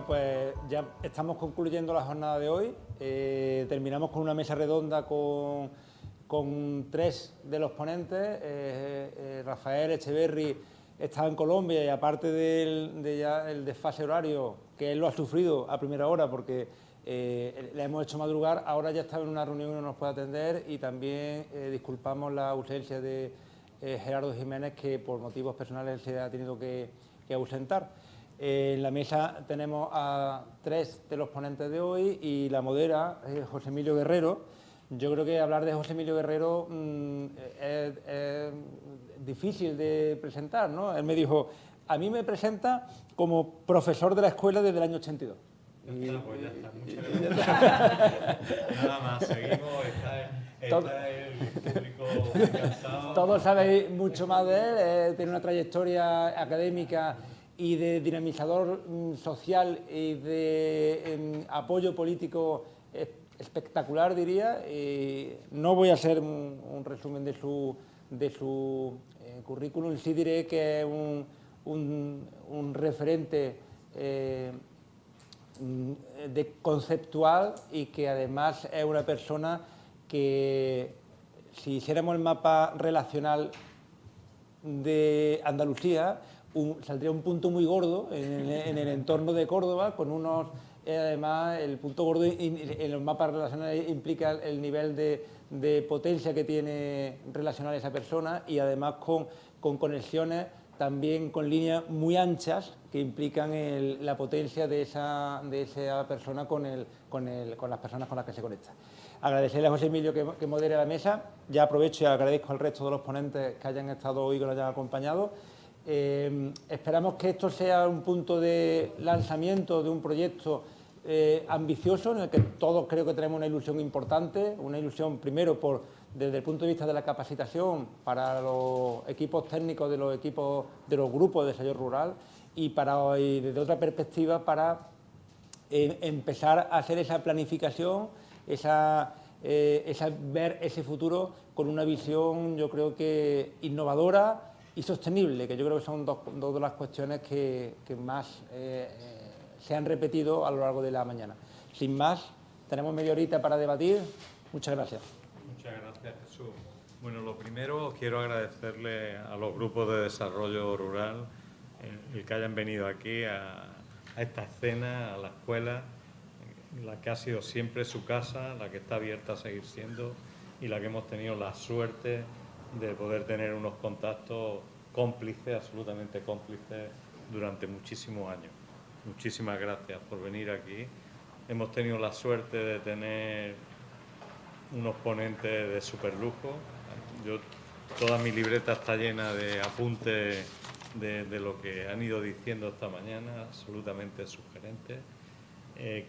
Bueno, pues ya estamos concluyendo la jornada de hoy. Terminamos con una mesa redonda con tres de los ponentes. Rafael Echeverri está en Colombia y aparte del desfase horario, que él lo ha sufrido a primera hora porque le hemos hecho madrugar, ahora ya está en una reunión y no nos puede atender, y también disculpamos la ausencia de Gerardo Jiménez, que por motivos personales se ha tenido que ausentar. En la mesa tenemos a tres de los ponentes de hoy y la modera José Emilio Guerrero. Yo creo que hablar de José Emilio Guerrero es difícil de presentar, ¿no? Él me dijo, a mí me presenta como profesor de la escuela desde el año 82. Pues ya está, muchas gracias. Nada más, seguimos, está el público muy cansado. Todos sabéis mucho más de él, tiene una trayectoria académica y de dinamizador social y de apoyo político espectacular, diría. No voy a hacer un resumen de su currículum, sí diré que es un referente conceptual, y que además es una persona que, si hiciéramos el mapa relacional de Andalucía, saldría un punto muy gordo en el entorno de Córdoba, con unos, además el punto gordo en los mapas relacionales implica el nivel de potencia que tiene relacional esa persona, y además con conexiones también con líneas muy anchas que implican la potencia de esa persona con las personas con las que se conecta. Agradecerle a José Emilio que modere la mesa. Ya aprovecho y agradezco al resto de los ponentes que hayan estado hoy, que nos hayan acompañado. Esperamos que esto sea un punto de lanzamiento de un proyecto ambicioso, en el que todos creo que tenemos una ilusión importante, una ilusión primero desde el punto de vista de la capacitación para los equipos técnicos de los grupos de desarrollo rural, y desde otra perspectiva para empezar a hacer esa planificación, ver ese futuro con una visión, yo creo que innovadora y sostenible, que yo creo que son dos de las cuestiones que más se han repetido a lo largo de la mañana. Sin más, tenemos media horita para debatir. Muchas gracias. Muchas gracias, Jesús. Bueno, lo primero, quiero agradecerle a los grupos de desarrollo rural el que hayan venido aquí a esta escena, a la escuela, la que ha sido siempre su casa, la que está abierta a seguir siendo, y la que hemos tenido la suerte de poder tener unos contactos cómplices, absolutamente cómplices, durante muchísimos años. Muchísimas gracias por venir aquí. Hemos tenido la suerte de tener unos ponentes de superlujo. Toda mi libreta está llena de apuntes de lo que han ido diciendo esta mañana, absolutamente sugerentes.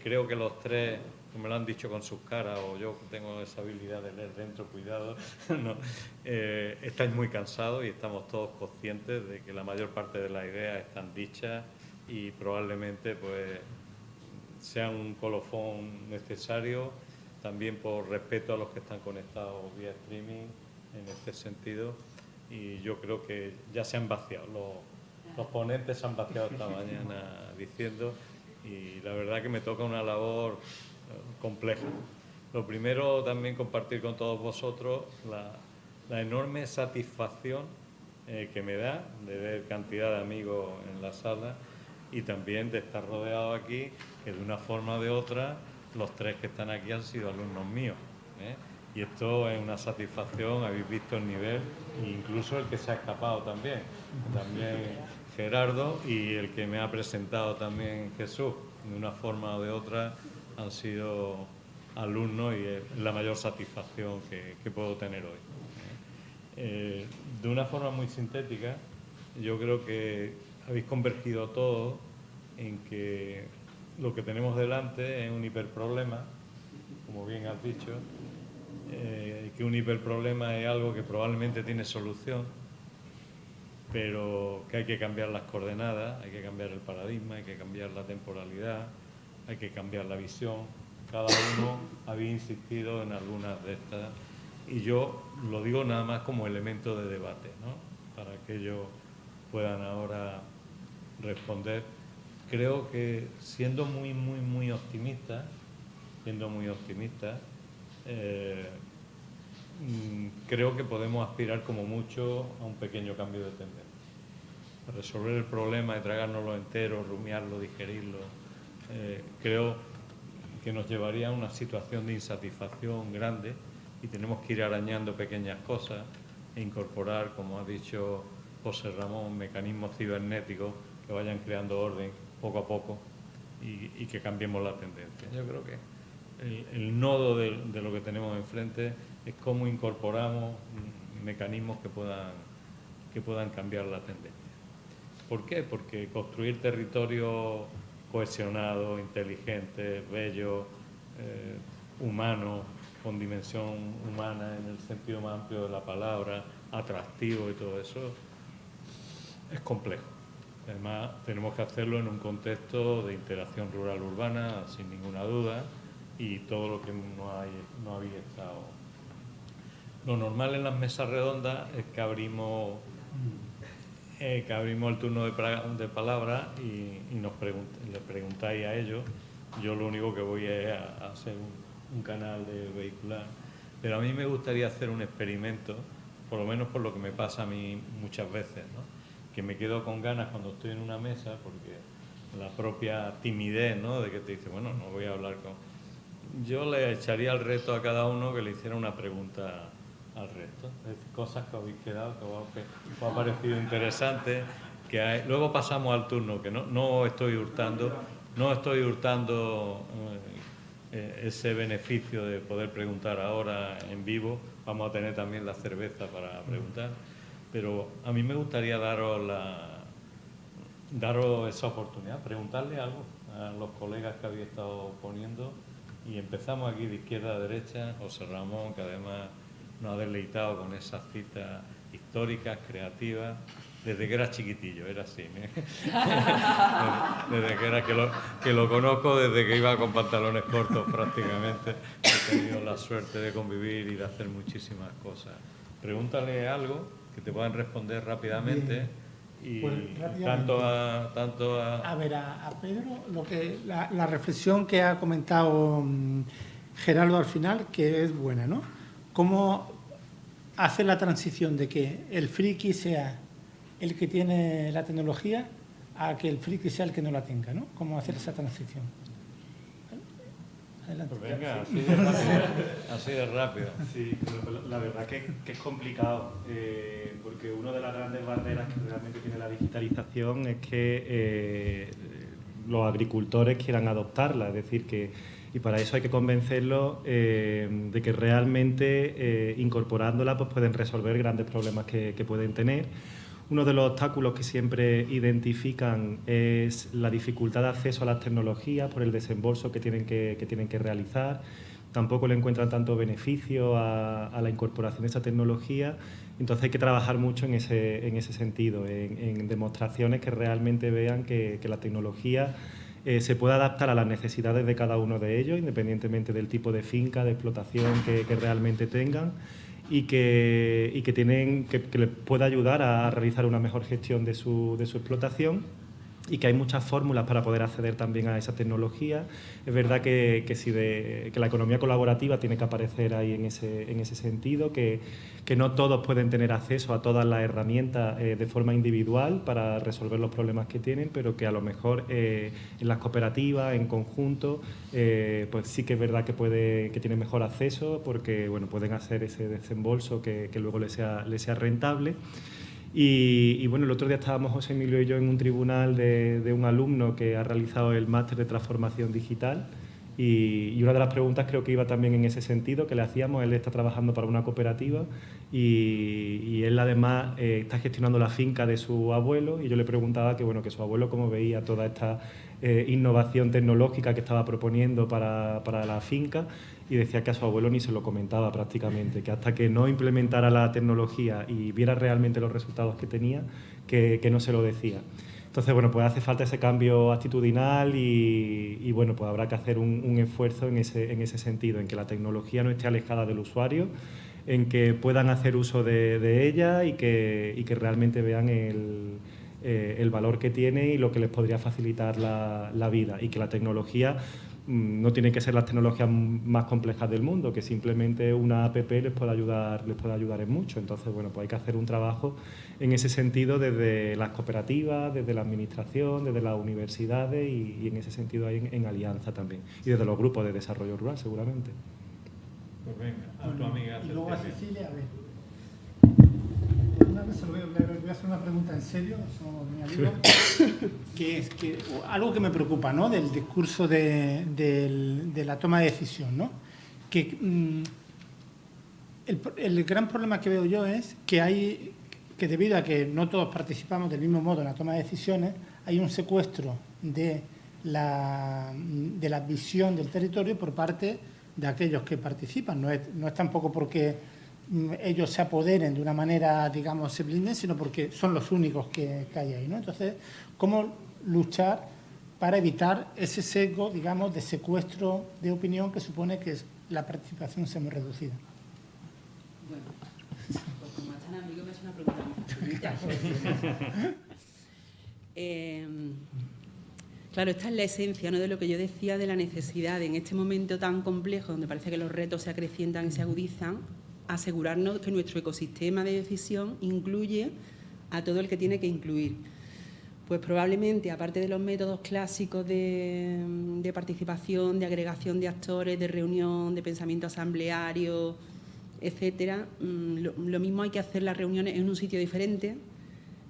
Creo que los tres, como me lo han dicho con sus caras, o yo tengo esa habilidad de leer dentro, cuidado, no, estáis muy cansados, y estamos todos conscientes de que la mayor parte de las ideas están dichas y probablemente pues sean un colofón necesario, también por respeto a los que están conectados vía streaming en este sentido. Y yo creo que ya se han vaciado, los ponentes se han vaciado esta mañana diciendo, y la verdad que me toca una labor compleja. Lo primero, también compartir con todos vosotros la enorme satisfacción que me da de ver cantidad de amigos en la sala, y también de estar rodeado aquí, que de una forma o de otra los tres que están aquí han sido alumnos míos, y esto es una satisfacción. Habéis visto el nivel, incluso el que se ha escapado también Gerardo, y el que me ha presentado también Jesús, de una forma o de otra han sido alumnos, y es la mayor satisfacción que puedo tener hoy. De una forma muy sintética, yo creo que habéis convergido todos en que lo que tenemos delante es un hiperproblema, como bien has dicho, que un hiperproblema es algo que probablemente tiene solución, pero que hay que cambiar las coordenadas, hay que cambiar el paradigma, hay que cambiar la temporalidad, hay que cambiar la visión. Cada uno había insistido en algunas de estas, y yo lo digo nada más como elemento de debate, ¿no?, para que ellos puedan ahora responder. creo que siendo muy optimista, creo que podemos aspirar como mucho a un pequeño cambio de tendencia. Resolver el problema y tragárnoslo entero, rumiarlo, digerirlo, creo que nos llevaría a una situación de insatisfacción grande y tenemos que ir arañando pequeñas cosas e incorporar, como ha dicho José Ramón, mecanismos cibernéticos que vayan creando orden poco a poco y que cambiemos la tendencia. Yo creo que el nodo de lo que tenemos enfrente es cómo incorporamos mecanismos que puedan cambiar la tendencia. ¿Por qué? Porque construir territorios cohesionados, inteligentes, bellos, humanos, con dimensión humana en el sentido más amplio de la palabra, atractivo y todo eso, es complejo. Además, tenemos que hacerlo en un contexto de interacción rural-urbana, sin ninguna duda, y todo lo que no había estado. Lo normal en las mesas redondas es que abrimos el turno de palabra y les preguntáis a ellos. Yo lo único que voy es a hacer un canal de vehicular, pero a mí me gustaría hacer un experimento, por lo menos por lo que me pasa a mí muchas veces, ¿no? Que me quedo con ganas cuando estoy en una mesa, porque la propia timidez, ¿no? De que te dice, bueno, no voy a hablar con... Yo le echaría el reto a cada uno que le hiciera una pregunta al resto, es decir, cosas que habéis quedado, que os ha parecido interesante, que hay... Luego pasamos al turno, que no estoy hurtando ese beneficio de poder preguntar ahora en vivo. Vamos a tener también la cerveza para preguntar, pero a mí me gustaría daros esa oportunidad, preguntarle algo a los colegas que habéis estado poniendo, y empezamos aquí de izquierda a derecha. José Ramón, que además nos ha deleitado con esas citas históricas, creativas, desde que era chiquitillo, era así, ¿eh? Desde que era que lo conozco desde que iba con pantalones cortos prácticamente. He tenido la suerte de convivir y de hacer muchísimas cosas. Pregúntale algo que te puedan responder rápidamente. Bien. Y pues, tanto a... A ver, a Pedro, la reflexión que ha comentado Gerardo al final, que es buena, ¿no? ¿Cómo hacer la transición de que el friki sea el que tiene la tecnología a que el friki sea el que no la tenga, ¿no? ¿Cómo hacer esa transición? Adelante. Pues venga, así de rápido. Sí, la verdad que es complicado, porque una de las grandes barreras que realmente tiene la digitalización es que los agricultores quieran adoptarla, es decir, y para eso hay que convencerlos de que realmente incorporándola pues pueden resolver grandes problemas que pueden tener. Uno de los obstáculos que siempre identifican es la dificultad de acceso a las tecnologías por el desembolso que tienen que realizar. Tampoco le encuentran tanto beneficio a la incorporación de esa tecnología. Entonces hay que trabajar mucho en ese sentido, en demostraciones que realmente vean que la tecnología se puede adaptar a las necesidades de cada uno de ellos, independientemente del tipo de finca, de explotación que realmente tengan, y que les pueda ayudar a realizar una mejor gestión de su explotación, y que hay muchas fórmulas para poder acceder también a esa tecnología. Es verdad que la economía colaborativa tiene que aparecer ahí en ese sentido, que no todos pueden tener acceso a todas las herramientas de forma individual para resolver los problemas que tienen, pero que a lo mejor en las cooperativas, en conjunto, pues sí que es verdad que tienen mejor acceso, porque bueno, pueden hacer ese desembolso que luego les sea rentable. Y bueno, el otro día estábamos José Emilio y yo en un tribunal de un alumno que ha realizado el máster de transformación digital, y una de las preguntas creo que iba también en ese sentido, que le hacíamos. Él está trabajando para una cooperativa y él además está gestionando la finca de su abuelo, y yo le preguntaba que su abuelo cómo veía toda esta innovación tecnológica que estaba proponiendo para la finca, y decía que a su abuelo ni se lo comentaba prácticamente, que hasta que no implementara la tecnología y viera realmente los resultados que tenía, que no se lo decía. Entonces, bueno, pues hace falta ese cambio actitudinal y bueno, pues habrá que hacer un esfuerzo en ese sentido, en que la tecnología no esté alejada del usuario, en que puedan hacer uso de ella y que realmente vean el valor que tiene y lo que les podría facilitar la vida, y que la tecnología no tiene que ser las tecnologías más complejas del mundo, que simplemente una app les puede ayudar en mucho. Entonces, bueno, pues hay que hacer un trabajo en ese sentido desde las cooperativas, desde la administración, desde las universidades y en ese sentido hay en alianza también. Y desde los grupos de desarrollo rural, seguramente. Pues venga, a tu amiga. Y luego a Cecilia, a ver. Una vez le voy a hacer una pregunta en serio, somos mi amigo, que es que algo que me preocupa, ¿no?, del discurso de la toma de decisión, ¿no? Que el gran problema que veo yo es que debido a que no todos participamos del mismo modo en la toma de decisiones, hay un secuestro de la visión del territorio por parte de aquellos que participan. No es tampoco porque ellos se apoderen de una manera, digamos, se blinden, sino porque son los únicos que hay ahí, ¿no? Entonces, ¿cómo luchar para evitar ese sesgo, digamos, de secuestro de opinión que supone que la participación sea muy reducida? Bueno, pues como es tan amigo, me hace una pregunta muy claro, esta es la esencia, ¿no?, de lo que yo decía de la necesidad de, en este momento tan complejo, donde parece que los retos se acrecientan y se agudizan, asegurarnos que nuestro ecosistema de decisión incluye a todo el que tiene que incluir. Pues probablemente, aparte de los métodos clásicos de participación, de agregación de actores, de reunión, de pensamiento asambleario, etcétera, lo mismo hay que hacer las reuniones en un sitio diferente,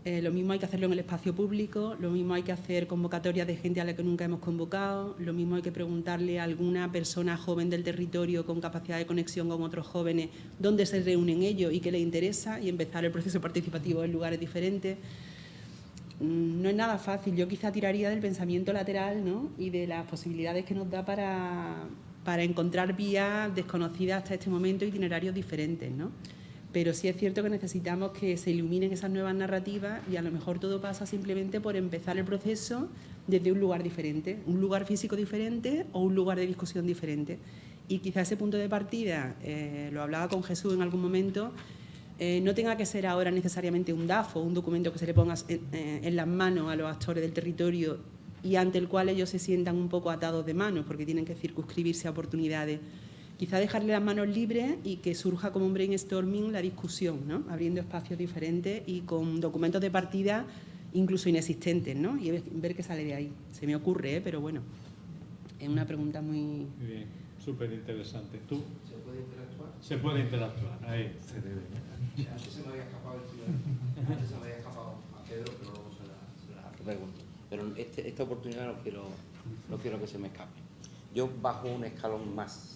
lo mismo hay que hacerlo en el espacio público, lo mismo hay que hacer convocatorias de gente a la que nunca hemos convocado, lo mismo hay que preguntarle a alguna persona joven del territorio con capacidad de conexión con otros jóvenes dónde se reúnen ellos y qué les interesa, y empezar el proceso participativo en lugares diferentes. No es nada fácil. Yo quizá tiraría del pensamiento lateral, ¿no?, y de las posibilidades que nos da para encontrar vías desconocidas hasta este momento, itinerarios diferentes, ¿no? Pero sí es cierto que necesitamos que se iluminen esas nuevas narrativas, y a lo mejor todo pasa simplemente por empezar el proceso desde un lugar diferente, un lugar físico diferente o un lugar de discusión diferente. Y quizá ese punto de partida, lo hablaba con Jesús en algún momento, no tenga que ser ahora necesariamente un DAFO, un documento que se le ponga en las manos a los actores del territorio y ante el cual ellos se sientan un poco atados de manos porque tienen que circunscribirse a oportunidades. Quizá dejarle las manos libres y que surja como un brainstorming la discusión, ¿no?, abriendo espacios diferentes y con documentos de partida incluso inexistentes, ¿no?, y ver qué sale de ahí. Se me ocurre, pero bueno, es una pregunta muy bien, súper interesante. ¿Tú? ¿Se puede interactuar? Se puede interactuar, ahí. Se debe. Antes se me había escapado a Pedro, pero luego se la pregunto. Pero esta oportunidad no quiero que se me escape. Yo bajo un escalón más.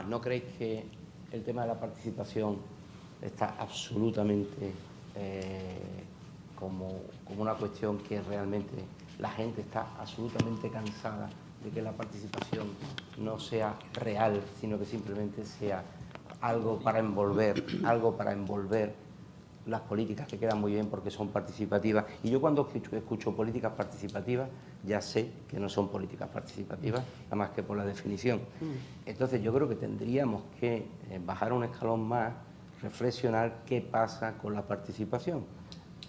¿No creéis que el tema de la participación está absolutamente como una cuestión que realmente la gente está absolutamente cansada de que la participación no sea real, sino que simplemente sea algo para envolver las políticas, que quedan muy bien porque son participativas? Y yo cuando escucho políticas participativas ya sé que no son políticas participativas, nada más que por la definición. Entonces yo creo que tendríamos que bajar un escalón más, reflexionar qué pasa con la participación.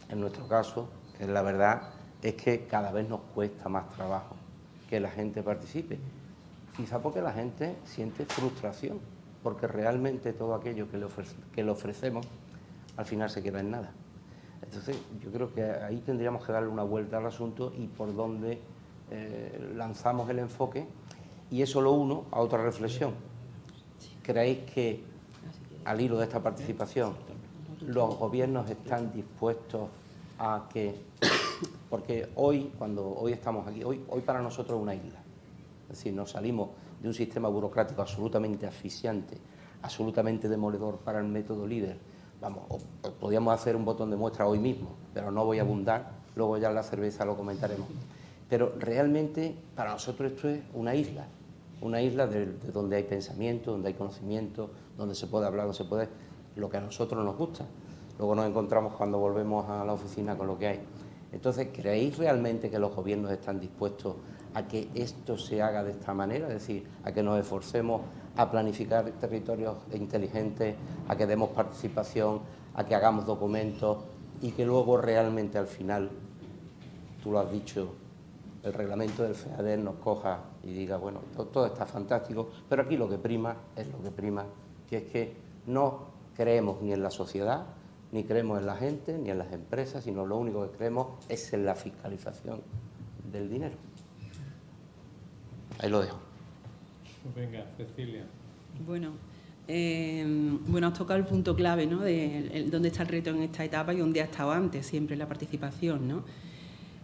En nuestro caso, la verdad es que cada vez nos cuesta más trabajo que la gente participe. Quizá porque la gente siente frustración, porque realmente todo aquello que le ofrecemos al final se queda en nada. Entonces yo creo que ahí tendríamos que darle una vuelta al asunto y por dónde lanzamos el enfoque. Y eso lo uno a otra reflexión. ¿Creéis que al hilo de esta participación los gobiernos están dispuestos a que... Porque hoy estamos aquí, hoy para nosotros es una isla. Es decir, nos salimos de un sistema burocrático absolutamente asfixiante, absolutamente demoledor para el método líder. Vamos, podríamos hacer un botón de muestra hoy mismo, pero no voy a abundar, luego ya en la cerveza lo comentaremos. Pero realmente para nosotros esto es una isla de donde hay pensamiento, donde hay conocimiento, donde se puede hablar, donde se puede, lo que a nosotros nos gusta. Luego nos encontramos cuando volvemos a la oficina con lo que hay. Entonces, ¿creéis realmente que los gobiernos están dispuestos a que esto se haga de esta manera? Es decir, a que nos esforcemos a planificar territorios inteligentes, a que demos participación, a que hagamos documentos. y que luego realmente al final, tú lo has dicho, el reglamento del FEADER nos coja y diga, bueno, todo está fantástico, pero aquí lo que prima es lo que prima, que es que no creemos ni en la sociedad, ni creemos en la gente, ni en las empresas, sino lo único que creemos es en la fiscalización del dinero. Ahí lo dejo. Venga, Cecilia. Bueno, has tocado el punto clave, ¿no?, de dónde está el reto en esta etapa y dónde ha estado antes, siempre la participación, ¿no?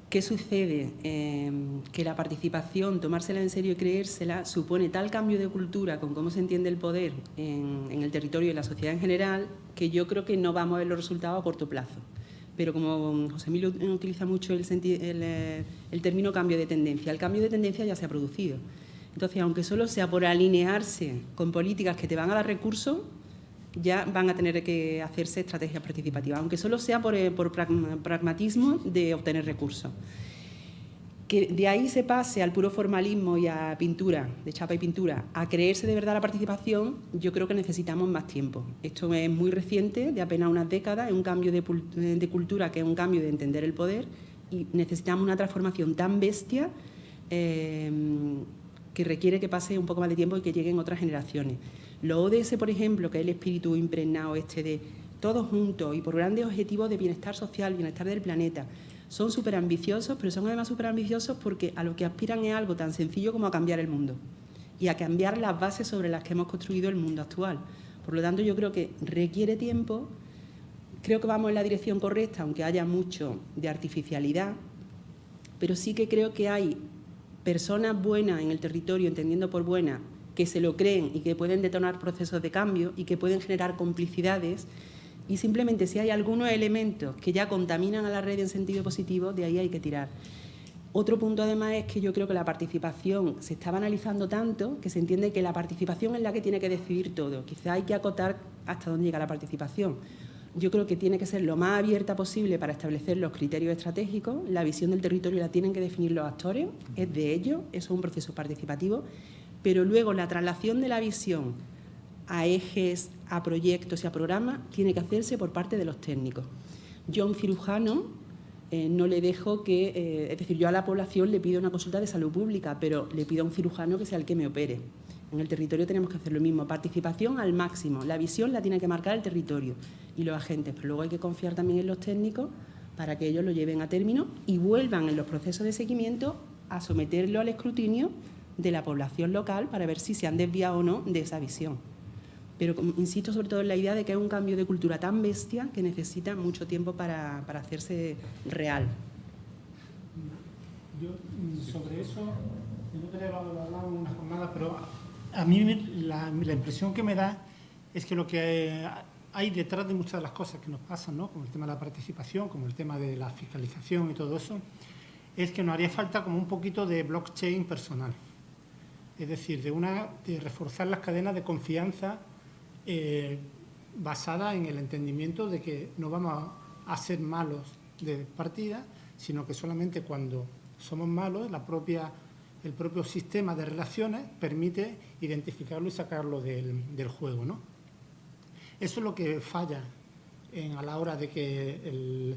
¿Qué sucede? Que la participación, tomársela en serio y creérsela, supone tal cambio de cultura con cómo se entiende el poder en el territorio y en la sociedad en general, que yo creo que no vamos a ver los resultados a corto plazo. Pero como José Emilio utiliza mucho el término cambio de tendencia, el cambio de tendencia ya se ha producido. Entonces, aunque solo sea por alinearse con políticas que te van a dar recursos, ya van a tener que hacerse estrategias participativas, aunque solo sea por pragmatismo de obtener recursos. Que de ahí se pase al puro formalismo y a pintura, de chapa y pintura, a creerse de verdad la participación, yo creo que necesitamos más tiempo. Esto es muy reciente, de apenas unas décadas, es un cambio de cultura que es un cambio de entender el poder, y necesitamos una transformación tan bestia que requiere que pase un poco más de tiempo y que lleguen otras generaciones. Los ODS, por ejemplo, que es el espíritu impregnado de todos juntos y por grandes objetivos de bienestar social, bienestar del planeta, son súper ambiciosos, pero son además súper ambiciosos porque a lo que aspiran es algo tan sencillo como a cambiar el mundo y a cambiar las bases sobre las que hemos construido el mundo actual. Por lo tanto, yo creo que requiere tiempo, creo que vamos en la dirección correcta, aunque haya mucho de artificialidad, pero sí que creo que hay personas buenas en el territorio, entendiendo por buenas, que se lo creen y que pueden detonar procesos de cambio y que pueden generar complicidades, y simplemente si hay algunos elementos que ya contaminan a la red en sentido positivo, de ahí hay que tirar. Otro punto además es que yo creo que la participación se está banalizando tanto que se entiende que la participación es la que tiene que decidir todo. Quizá hay que acotar hasta dónde llega la participación. Yo creo que tiene que ser lo más abierta posible para establecer los criterios estratégicos. La visión del territorio la tienen que definir los actores, es de ellos, eso es un proceso participativo, pero luego la traslación de la visión a ejes, a proyectos y a programas tiene que hacerse por parte de los técnicos. Yo a un cirujano no le dejo que, es decir, yo a la población le pido una consulta de salud pública, pero le pido a un cirujano que sea el que me opere. En el territorio tenemos que hacer lo mismo, participación al máximo, la visión la tiene que marcar el territorio y los agentes, pero luego hay que confiar también en los técnicos para que ellos lo lleven a término y vuelvan en los procesos de seguimiento a someterlo al escrutinio de la población local para ver si se han desviado o no de esa visión. Pero insisto sobre todo en la idea de que es un cambio de cultura tan bestia que necesita mucho tiempo para hacerse real. Yo sobre eso, yo no quería hablar en una jornada, pero a mí la impresión que me da es que lo que hay detrás de muchas de las cosas que nos pasan, ¿no?, como el tema de la participación, como el tema de la fiscalización y todo eso, es que nos haría falta como un poquito de blockchain personal. Es decir, de reforzar las cadenas de confianza basada en el entendimiento de que no vamos a ser malos de partida, sino que solamente cuando somos malos, el propio sistema de relaciones permite identificarlo y sacarlo del juego, ¿no? Eso es lo que falla a la hora de que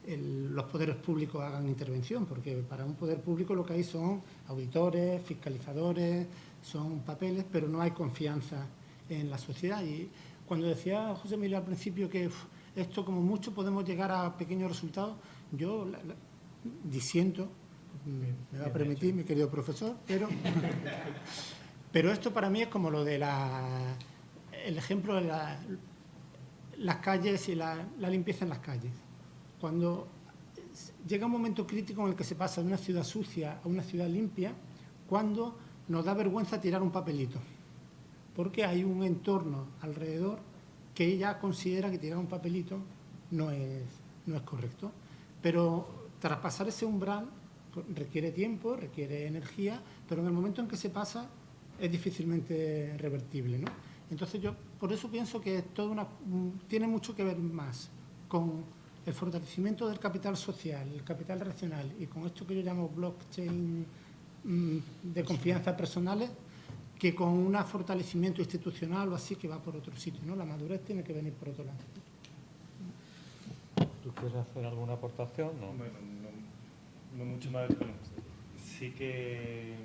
los poderes públicos hagan intervención, porque para un poder público lo que hay son auditores, fiscalizadores, son papeles, pero no hay confianza en la sociedad. Y cuando decía José Emilio al principio que esto como mucho podemos llegar a pequeños resultados, yo disiento, me va a permitir mi querido profesor, pero esto para mí es como lo de el ejemplo de las calles y la limpieza en las calles. Cuando llega un momento crítico en el que se pasa de una ciudad sucia a una ciudad limpia, cuando nos da vergüenza tirar un papelito, porque hay un entorno alrededor que ella considera que tirar un papelito no es correcto. Pero traspasar ese umbral requiere tiempo, requiere energía, pero en el momento en que se pasa es difícilmente revertible, ¿no? Entonces yo por eso pienso que tiene mucho que ver más con el fortalecimiento del capital social, el capital relacional y con esto que yo llamo blockchain de confianza personales, que con un fortalecimiento institucional o así que va por otro sitio, ¿no? La madurez tiene que venir por otro lado. ¿quieres hacer alguna aportación? No. Bueno, no mucho más. Bueno, sí que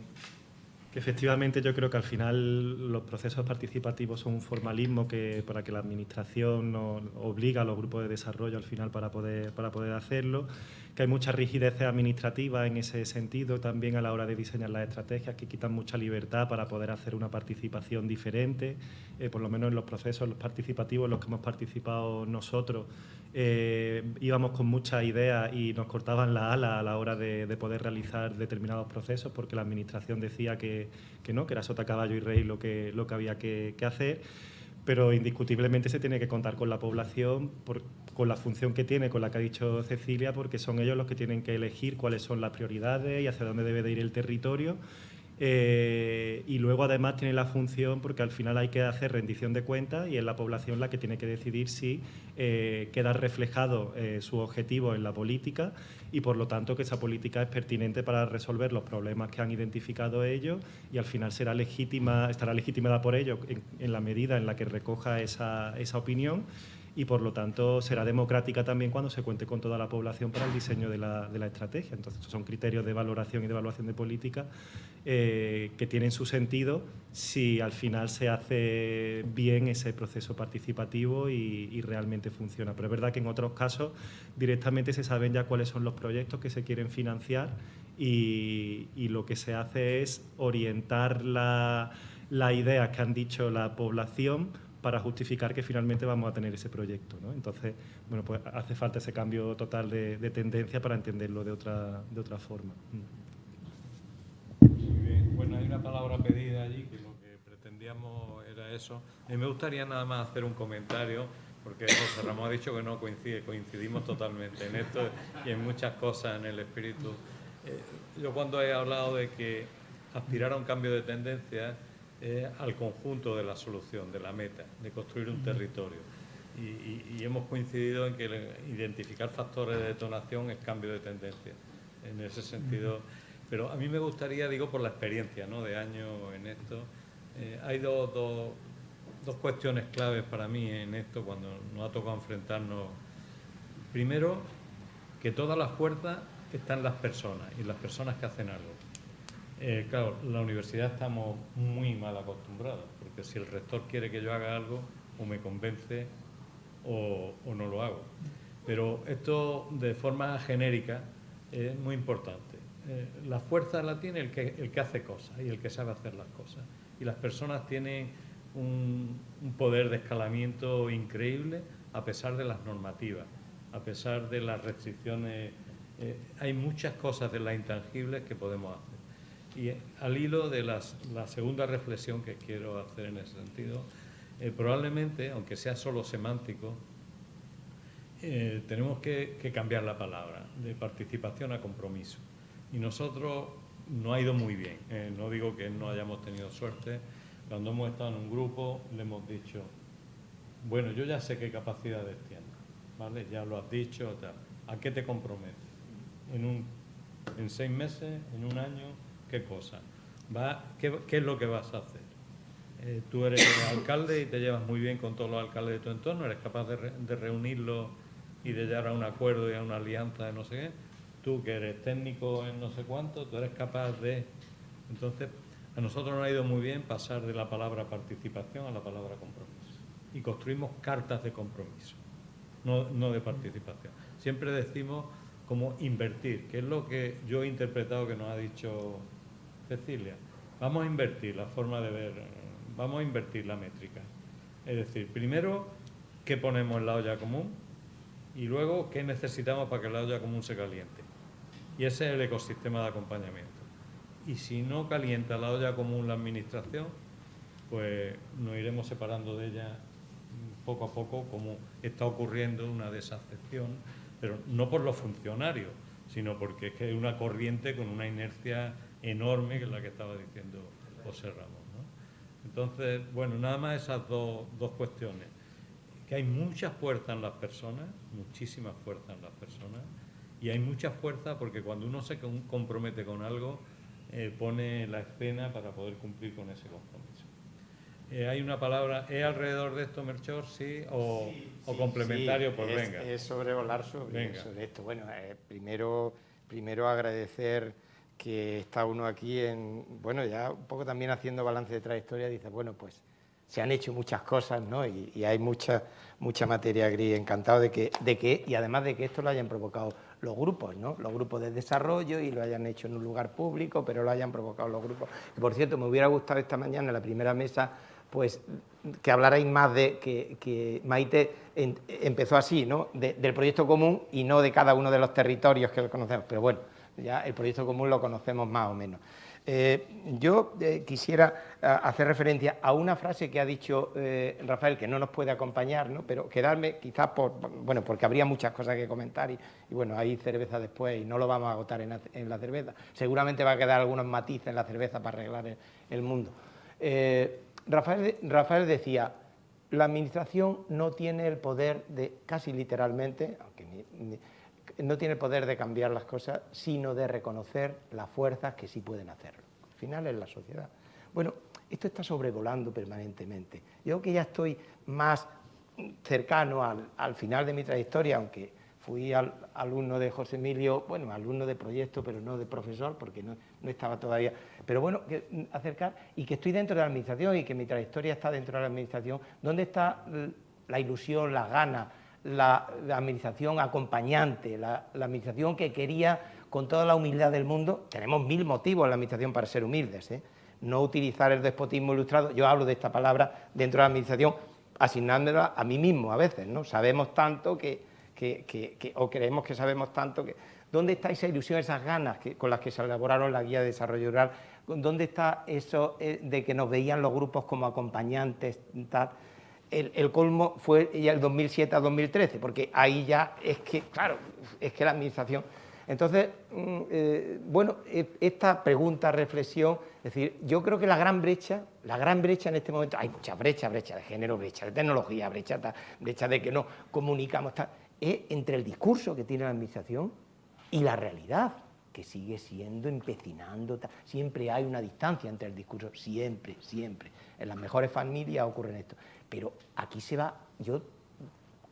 efectivamente yo creo que al final los procesos participativos son un formalismo para que la administración nos obliga a los grupos de desarrollo al final para poder hacerlo, que hay mucha rigidez administrativa en ese sentido también a la hora de diseñar las estrategias que quitan mucha libertad para poder hacer una participación diferente, por lo menos en los procesos participativos en los que hemos participado nosotros. Íbamos con muchas ideas y nos cortaban las alas a la hora de poder realizar determinados procesos porque la administración decía que no, que era sota, caballo y rey lo que había que hacer, pero indiscutiblemente se tiene que contar con la población, con la función que tiene, con la que ha dicho Cecilia, porque son ellos los que tienen que elegir cuáles son las prioridades y hacia dónde debe de ir el territorio. Y luego además tiene la función, porque al final hay que hacer rendición de cuentas y es la población la que tiene que decidir si queda reflejado su objetivo en la política y por lo tanto que esa política es pertinente para resolver los problemas que han identificado ellos y al final estará legitimada por ellos en la medida en la que recoja esa opinión. Y por lo tanto será democrática también cuando se cuente con toda la población para el diseño de la estrategia. Entonces, estos son criterios de valoración y de evaluación de política que tienen su sentido si al final se hace bien ese proceso participativo y realmente funciona. Pero es verdad que en otros casos directamente se saben ya cuáles son los proyectos que se quieren financiar y lo que se hace es orientar la idea que han dicho la población para justificar que finalmente vamos a tener ese proyecto, ¿no? Entonces, bueno, pues hace falta ese cambio total de tendencia para entenderlo de otra forma. Muy bien. Bueno, hay una palabra pedida allí que lo que pretendíamos era eso. Me gustaría nada más hacer un comentario, porque José Ramón ha dicho que no coincidimos totalmente en esto y en muchas cosas en el espíritu. Yo cuando he hablado de que aspirar a un cambio de tendencia al conjunto de la solución, de la meta, de construir un territorio. Y hemos coincidido en que identificar factores de detonación es cambio de tendencia. En ese sentido, pero a mí me gustaría, digo, por la experiencia, ¿no?, de años en esto, hay dos cuestiones claves para mí en esto cuando nos ha tocado enfrentarnos. Primero, que todas las fuerzas están en las personas y las personas que hacen algo. Claro, la universidad estamos muy mal acostumbrados, porque si el rector quiere que yo haga algo, o me convence o no lo hago. Pero esto de forma genérica es muy importante. La fuerza la tiene el que hace cosas y el que sabe hacer las cosas. Y las personas tienen un poder de escalamiento increíble a pesar de las normativas, a pesar de las restricciones. Hay muchas cosas de las intangibles que podemos hacer. Y al hilo de la segunda reflexión que quiero hacer en ese sentido, probablemente, aunque sea solo semántico, tenemos que cambiar la palabra de participación a compromiso. Y nosotros no ha ido muy bien. No digo que no hayamos tenido suerte. Cuando hemos estado en un grupo le hemos dicho, bueno, yo ya sé qué capacidades tienes, ¿vale? Ya lo has dicho, tal. ¿A qué te comprometes? ¿En 6 meses? ¿En un año? ¿Qué cosa? ¿Qué es lo que vas a hacer? Tú eres alcalde y te llevas muy bien con todos los alcaldes de tu entorno, eres capaz de reunirlos y de llegar a un acuerdo y a una alianza de no sé qué. Tú que eres técnico en no sé cuánto, tú eres capaz de... Entonces, a nosotros nos ha ido muy bien pasar de la palabra participación a la palabra compromiso. Y construimos cartas de compromiso, no de participación. Siempre decimos como invertir, que es lo que yo he interpretado que nos ha dicho Cecilia. Vamos a invertir la forma de ver, vamos a invertir la métrica. Es decir, primero, ¿qué ponemos en la olla común? Y luego, ¿qué necesitamos para que la olla común se caliente? Y ese es el ecosistema de acompañamiento. Y si no calienta la olla común la administración, pues nos iremos separando de ella poco a poco, como está ocurriendo una desafección, pero no por los funcionarios, sino porque es que hay una corriente con una inercia enorme, que es la que estaba diciendo José Ramón, ¿no? Entonces, bueno, nada más esas dos cuestiones. Que hay mucha fuerza en las personas, muchísima fuerza en las personas, y hay mucha fuerza porque cuando uno se compromete con algo, pone la escena para poder cumplir con ese compromiso. Hay una palabra, ¿es alrededor de esto, Melchor, sí? ¿O complementario? Pues venga. Es sobrevolar sobre esto. Bueno, primero agradecer que está uno aquí bueno, ya un poco también haciendo balance de trayectoria, dice, bueno, pues se han hecho muchas cosas, ¿no? Y hay mucha materia gris. Encantado de que, y además de que esto lo hayan provocado los grupos, ¿no? Los grupos de desarrollo, y lo hayan hecho en un lugar público, pero lo hayan provocado los grupos. Y por cierto, me hubiera gustado esta mañana en la primera mesa, pues que hablarais más de que Maite empezó así, ¿no? Del proyecto común y no de cada uno de los territorios que lo conocemos, pero bueno, ya el proyecto común lo conocemos más o menos. Yo quisiera hacer referencia a una frase que ha dicho Rafael, que no nos puede acompañar, ¿no? Pero quedarme quizás porque habría muchas cosas que comentar y bueno, hay cerveza después y no lo vamos a agotar en la cerveza. Seguramente va a quedar algunos matices en la cerveza para arreglar el mundo. Rafael decía, la administración no tiene el poder de, casi literalmente, aunque no tiene el poder de cambiar las cosas, sino de reconocer las fuerzas que sí pueden hacerlo. Al final es la sociedad. Bueno, esto está sobrevolando permanentemente. Yo que ya estoy más cercano al final de mi trayectoria, aunque fui alumno de José Emilio, bueno, alumno de proyecto, pero no de profesor, porque no estaba todavía. Pero bueno, acercar, y que estoy dentro de la administración y que mi trayectoria está dentro de la administración, ¿dónde está la ilusión, las ganas, la administración acompañante, la administración que quería, con toda la humildad del mundo? Tenemos 1000 motivos en la administración para ser humildes, ¿eh? No utilizar el despotismo ilustrado, yo hablo de esta palabra dentro de la administración, asignándola a mí mismo a veces, ¿no? Sabemos tanto o creemos que sabemos tanto que... ¿Dónde está esa ilusión, esas ganas con las que se elaboraron la guía de desarrollo rural? ¿Dónde está eso de que nos veían los grupos como acompañantes, tal? El colmo fue ya el 2007 a 2013, porque ahí ya es que, claro, es que la administración... Entonces, bueno, esta pregunta, reflexión, es decir, yo creo que la gran brecha en este momento, hay muchas brechas, brecha de género, brecha de tecnología, brecha de que no comunicamos, tal, es entre el discurso que tiene la administración y la realidad, que sigue siendo empecinando, siempre hay una distancia entre el discurso, siempre, en las mejores familias ocurre esto, pero aquí se va, yo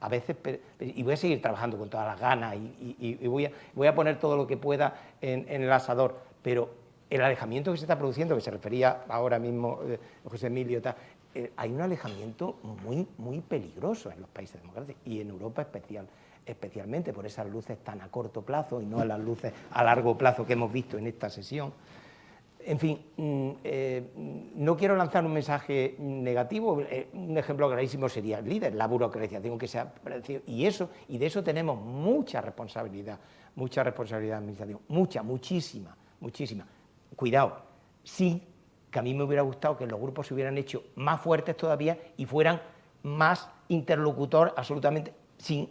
a veces, y voy a seguir trabajando con todas las ganas y voy a poner todo lo que pueda en el asador, pero el alejamiento que se está produciendo, que se refería ahora mismo José Emilio, hay un alejamiento muy peligroso en los países democráticos y en Europa especialmente por esas luces tan a corto plazo y no a las luces a largo plazo que hemos visto en esta sesión. En fin, no quiero lanzar un mensaje negativo, un ejemplo clarísimo sería el líder, la burocratización que se ha producido, y de eso tenemos mucha responsabilidad de administración, muchísima. Cuidado, sí, que a mí me hubiera gustado que los grupos se hubieran hecho más fuertes todavía y fueran más interlocutor absolutamente, sin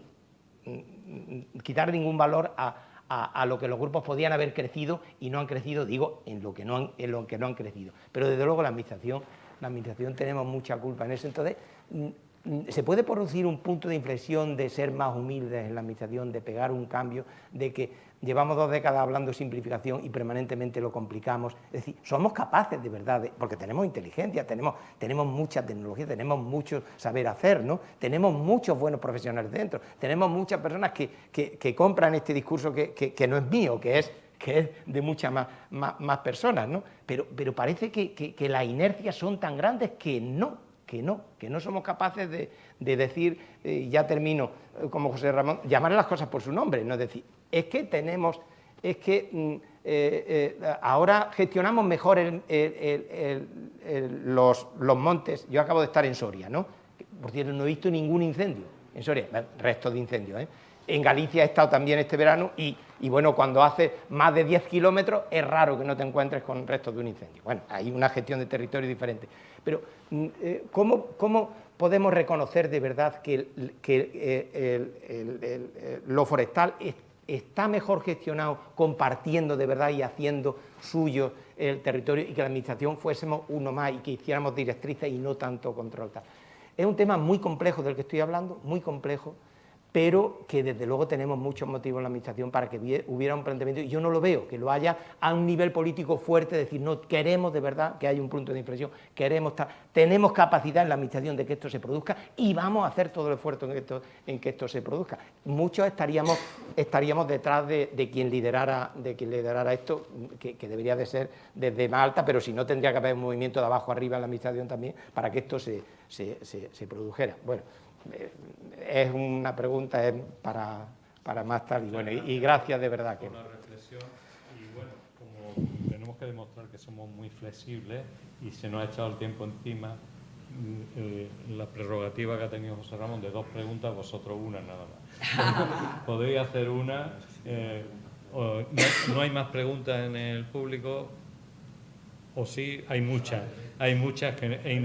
quitar ningún valor a lo que los grupos podían haber crecido y no han crecido, digo, en lo que no han crecido. Pero desde luego la administración tenemos mucha culpa en eso. Entonces, se puede producir un punto de inflexión de ser más humildes en la administración, de pegar un cambio, de que llevamos 2 décadas hablando de simplificación y permanentemente lo complicamos. Es decir, somos capaces de verdad, porque tenemos inteligencia, tenemos mucha tecnología, tenemos mucho saber hacer, ¿no? Tenemos muchos buenos profesionales dentro, tenemos muchas personas que compran este discurso que no es mío, que es de muchas más personas, ¿no? Pero parece que las inercias son tan grandes que no somos capaces de decir, ya termino, como José Ramón, llamar a las cosas por su nombre, no es decir, ahora gestionamos mejor los montes. Yo acabo de estar en Soria, ¿no? Por cierto, no he visto ningún incendio en Soria, restos de incendios, ¿eh? En Galicia he estado también este verano y bueno, cuando hace más de 10 kilómetros es raro que no te encuentres con restos de un incendio. Bueno, hay una gestión de territorio diferente. Pero, ¿cómo podemos reconocer de verdad que lo forestal está mejor gestionado compartiendo de verdad y haciendo suyo el territorio y que la administración fuésemos uno más y que hiciéramos directrices y no tanto control? Es un tema muy complejo del que estoy hablando, muy complejo. pero que desde luego tenemos muchos motivos en la Administración para que hubiera un planteamiento, y yo no lo veo, que lo haya a un nivel político fuerte, decir, no, queremos de verdad que haya un punto de inflexión, tenemos capacidad en la Administración de que esto se produzca y vamos a hacer todo el esfuerzo en que esto se produzca. Muchos estaríamos detrás de quien liderara esto, que debería de ser desde más alta, pero si no tendría que haber un movimiento de abajo arriba en la Administración también para que esto se produjera. Bueno, es una pregunta para más tarde, y bueno, y gracias de verdad. Una reflexión, y bueno, como tenemos que demostrar que somos muy flexibles y se nos ha echado el tiempo encima, la prerrogativa que ha tenido José Ramón de 2 preguntas, vosotros una nada más. Podéis hacer una, no hay más preguntas en el público, o sí, hay muchas que es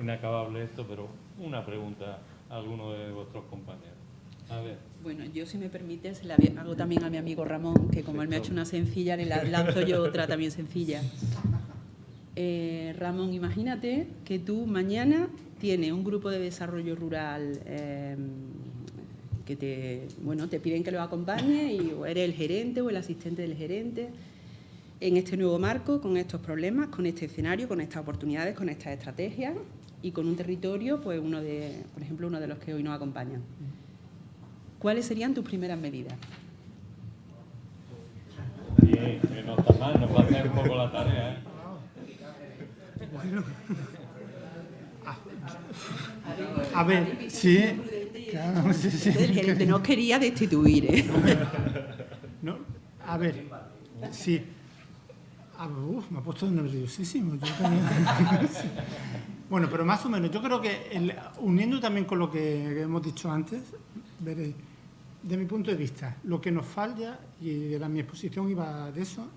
inacabable esto, pero una pregunta a alguno de vuestros compañeros. A ver. Bueno, yo, si me permites, la hago también a mi amigo Ramón, que como él me ha hecho una sencilla, le lanzo yo otra también sencilla. Ramón, imagínate que tú mañana tienes un grupo de desarrollo rural que te piden que los acompañes y o eres el gerente o el asistente del gerente en este nuevo marco, con estos problemas, con este escenario, con estas oportunidades, con estas estrategias y con un territorio, pues por ejemplo, uno de los que hoy nos acompañan. ¿Cuáles serían tus primeras medidas? Bien, que no está mal, nos va a hacer un poco la tarea, ¿eh? A ver, sí, claro, sí. El gerente no quería destituir, ¿eh? No, a ver, sí. Me ha puesto nerviosísimo. Sí. Bueno, pero más o menos, yo creo que uniendo también con lo que hemos dicho antes, veréis, de mi punto de vista, lo que nos falla, y mi exposición iba de eso,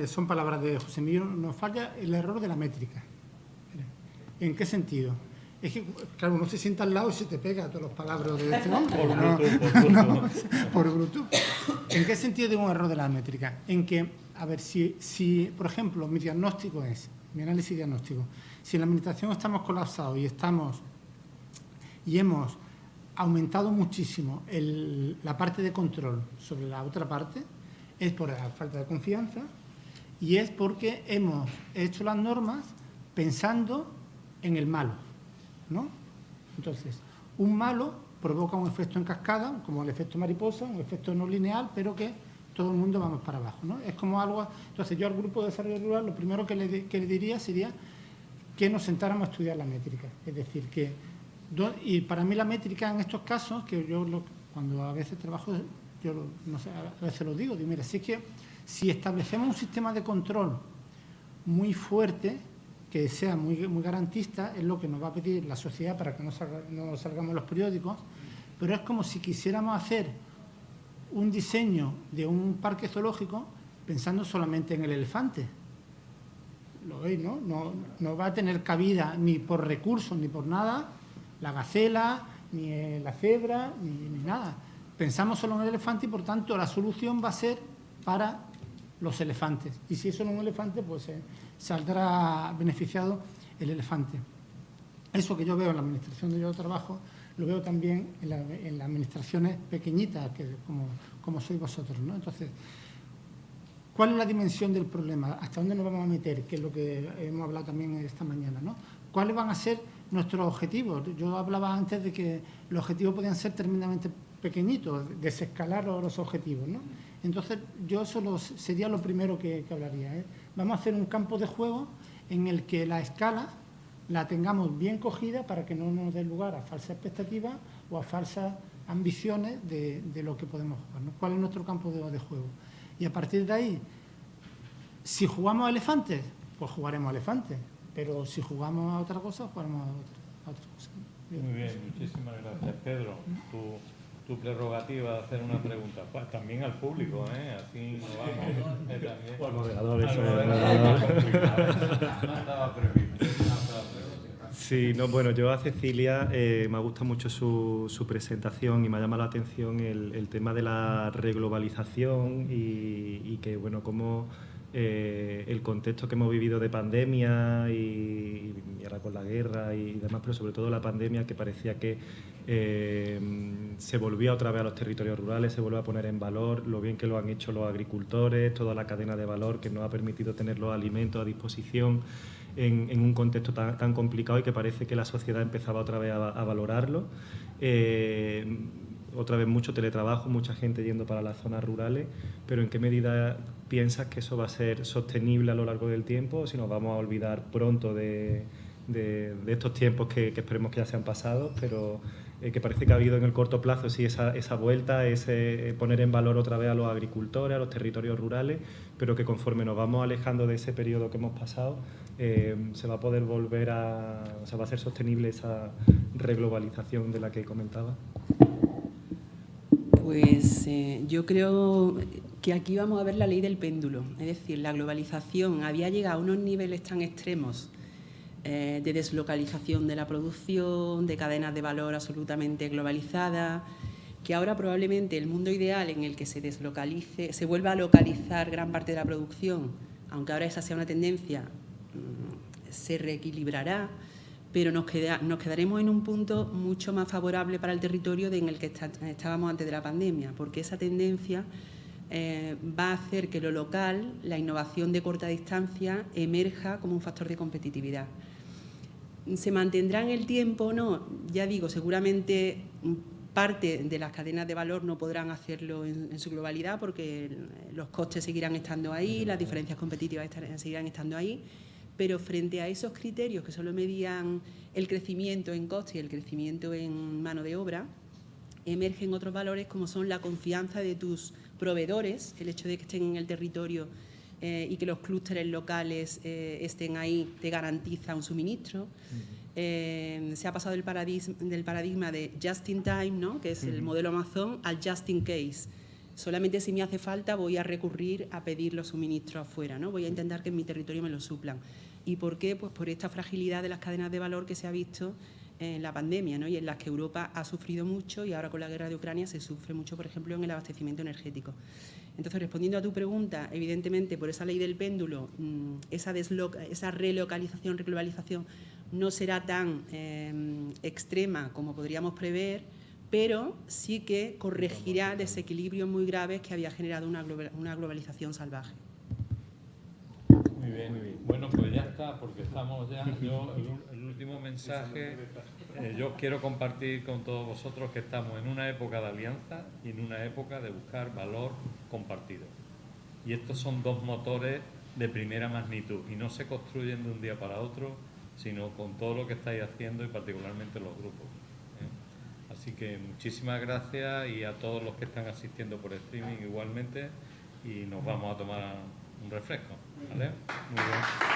son palabras de José Emilio, nos falla el error de la métrica. ¿En qué sentido? Es que, claro, uno se sienta al lado y se te pega a todas las palabras de este hombre. Por Bluetooth. ¿En qué sentido digo un error de la métrica? En que, a ver, si por ejemplo, mi análisis diagnóstico, si en la administración estamos colapsados y hemos aumentado muchísimo la parte de control sobre la otra parte, es por la falta de confianza y es porque hemos hecho las normas pensando en el malo, ¿no? Entonces, un malo provoca un efecto en cascada, como el efecto mariposa, un efecto no lineal, pero que todo el mundo vamos para abajo, ¿no? Es como algo... Entonces, yo al grupo de desarrollo rural lo primero que le diría sería que nos sentáramos a estudiar la métrica. Es decir, y para mí la métrica en estos casos, que yo cuando a veces trabajo, no sé, a veces lo digo, mira, si establecemos un sistema de control muy fuerte, que sea muy garantista, es lo que nos va a pedir la sociedad para que no salgamos en los periódicos, pero es como si quisiéramos hacer un diseño de un parque zoológico pensando solamente en el elefante. Lo veis, ¿no? No va a tener cabida ni por recursos ni por nada la gacela, ni la cebra, ni nada. Pensamos solo en el elefante y, por tanto, la solución va a ser para los elefantes. Y si es solo un elefante, pues saldrá beneficiado el elefante. Eso que yo veo en la administración donde yo trabajo, lo veo también en las administraciones pequeñitas, que como sois vosotros, ¿no? Entonces, ¿cuál es la dimensión del problema? ¿Hasta dónde nos vamos a meter? Que es lo que hemos hablado también esta mañana, ¿no? ¿Cuáles van a ser nuestros objetivos? Yo hablaba antes de que los objetivos podían ser tremendamente pequeñitos, desescalar los objetivos, ¿no? Entonces, yo eso sería lo primero que hablaría, ¿eh? Vamos a hacer un campo de juego en el que la escala la tengamos bien cogida para que no nos dé lugar a falsas expectativas o a falsas ambiciones de lo que podemos jugar, ¿no? ¿Cuál es nuestro campo de juego? Y a partir de ahí, si jugamos a elefantes, pues jugaremos a elefantes, pero si jugamos a otra cosa, jugaremos a otra cosa. Muy bien, muchísimas gracias. Pedro, tu prerrogativa de hacer una pregunta, pues también al público, ¿eh? Así no vamos. O al moderador, eso No estaba previsto. Sí, no, bueno, yo a Cecilia me gusta mucho su presentación y me ha llamado la atención el tema de la reglobalización y que, bueno, cómo el contexto que hemos vivido de pandemia y ahora con la guerra y demás, pero sobre todo la pandemia, que parecía que se volvía otra vez a los territorios rurales, se vuelve a poner en valor lo bien que lo han hecho los agricultores, toda la cadena de valor que nos ha permitido tener los alimentos a disposición en un contexto tan complicado, y que parece que la sociedad empezaba otra vez a valorarlo. Otra vez mucho teletrabajo, mucha gente yendo para las zonas rurales, pero ¿en qué medida piensas que eso va a ser sostenible a lo largo del tiempo, o si nos vamos a olvidar pronto de estos tiempos que esperemos que ya sean pasados, pero que parece que ha habido en el corto plazo sí esa vuelta, ese poner en valor otra vez a los agricultores, a los territorios rurales, pero que conforme nos vamos alejando de ese periodo que hemos pasado, se va a poder volver o sea, va a ser sostenible esa reglobalización de la que comentaba? Pues yo creo que aquí vamos a ver la ley del péndulo. Es decir, la globalización había llegado a unos niveles tan extremos de deslocalización de la producción, de cadenas de valor absolutamente globalizadas, que ahora probablemente el mundo ideal en el que se vuelva a localizar gran parte de la producción, aunque ahora esa sea una tendencia, se reequilibrará, pero nos quedaremos en un punto mucho más favorable para el territorio en el que estábamos antes de la pandemia, porque esa tendencia va a hacer que lo local, la innovación de corta distancia, emerja como un factor de competitividad. ¿Se mantendrá en el tiempo o no? Ya digo, seguramente parte de las cadenas de valor no podrán hacerlo en su globalidad, porque los costes seguirán estando ahí, las diferencias competitivas seguirán estando ahí, pero frente a esos criterios que solo medían el crecimiento en coste y el crecimiento en mano de obra, emergen otros valores como son la confianza de tus proveedores, el hecho de que estén en el territorio y que los clústeres locales estén ahí, te garantiza un suministro. Se ha pasado del paradigma de just in time, ¿no?, que es el modelo Amazon, al just in case. Solamente si me hace falta voy a recurrir a pedir los suministros afuera, ¿no? Voy a intentar que en mi territorio me los suplan. ¿Y por qué? Pues por esta fragilidad de las cadenas de valor que se ha visto en la pandemia, ¿no?, y en las que Europa ha sufrido mucho, y ahora con la guerra de Ucrania se sufre mucho, por ejemplo, en el abastecimiento energético. Entonces, respondiendo a tu pregunta, evidentemente, por esa ley del péndulo, esa relocalización, reglobalización, no será tan extrema como podríamos prever, pero sí que corregirá desequilibrios muy graves que había generado una globalización salvaje. Muy bien. Bueno, pues ya está, porque estamos ya. Yo, el último mensaje, yo quiero compartir con todos vosotros que estamos en una época de alianza y en una época de buscar valor compartido. Y estos son dos motores de primera magnitud y no se construyen de un día para otro, sino con todo lo que estáis haciendo y particularmente los grupos. Así que muchísimas gracias, y a todos los que están asistiendo por streaming igualmente, y nos vamos a tomar un refresco, ¿vale? Muy bien.